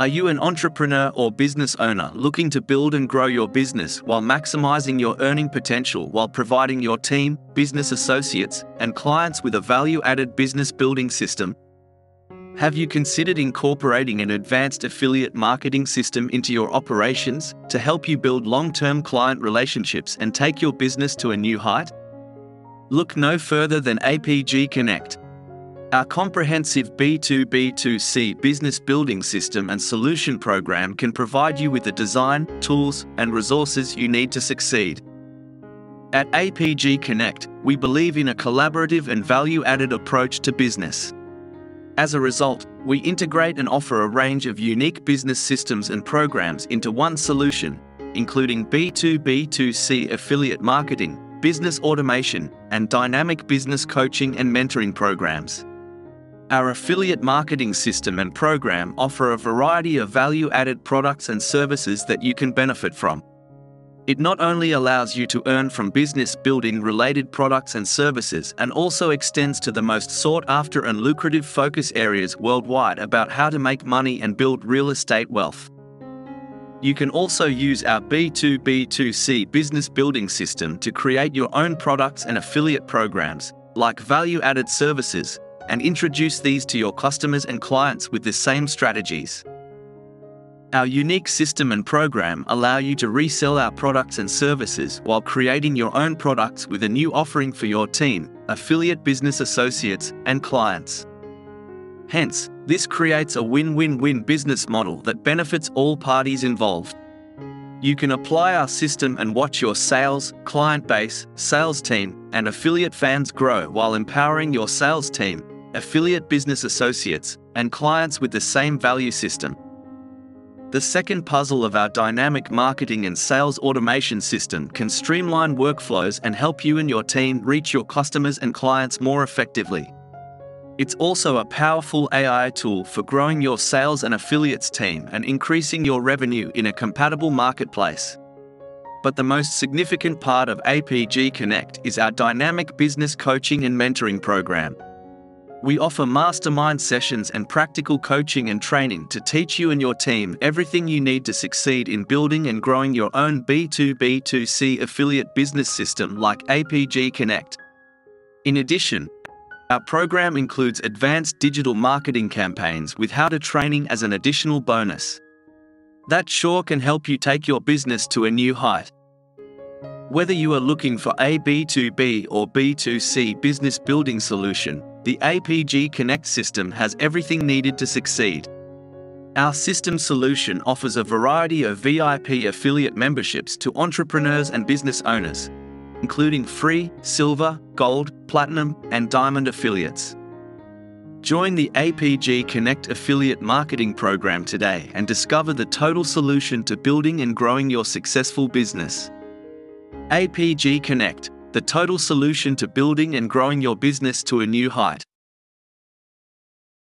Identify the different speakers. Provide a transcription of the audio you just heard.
Speaker 1: Are you an entrepreneur or business owner looking to build and grow your business while maximizing your earning potential while providing your team, business associates, and clients with a value-added business building system? Have you considered incorporating an advanced affiliate marketing system into your operations to help you build long-term client relationships and take your business to a new height? Look no further than APG Connect. Our comprehensive B2B2C business building system and solution program can provide you with the design, tools, and resources you need to succeed. At APG Connect, we believe in a collaborative and value-added approach to business. As a result, we integrate and offer a range of unique business systems and programs into one solution, including B2B2C affiliate marketing, business automation, and dynamic business coaching and mentoring programs. Our affiliate marketing system and program offer a variety of value-added products and services that you can benefit from. It not only allows you to earn from business building related products and services and also extends to the most sought-after and lucrative focus areas worldwide about how to make money and build real estate wealth. You can also use our B2B2C business building system to create your own products and affiliate programs, like value-added services, and introduce these to your customers and clients with the same strategies. Our unique system and program allow you to resell our products and services while creating your own products with a new offering for your team, affiliate business associates, and clients. Hence, this creates a win-win-win business model that benefits all parties involved. You can apply our system and watch your sales, client base, sales team, and affiliate fans grow while empowering your sales team, affiliate business associates, and clients with the same value system. The second puzzle of our dynamic marketing and sales automation system can streamline workflows and help you and your team reach your customers and clients more effectively. It's also a powerful AI tool for growing your sales and affiliates team and increasing your revenue in a compatible marketplace. But the most significant part of APG Connect is our dynamic business coaching and mentoring program. We offer mastermind sessions and practical coaching and training to teach you and your team everything you need to succeed in building and growing your own B2B2C affiliate business system like APG Connect. In addition, our program includes advanced digital marketing campaigns with how-to training as an additional bonus. That sure can help you take your business to a new height. Whether you are looking for a B2B or B2C business building solution, the APG Connect system has everything needed to succeed. Our system solution offers a variety of VIP affiliate memberships to entrepreneurs and business owners, including free, silver, gold, platinum, and diamond affiliates. Join the APG Connect affiliate marketing program today and discover the total solution to building and growing your successful business. APG Connect, the total solution to building and growing your business to a new height.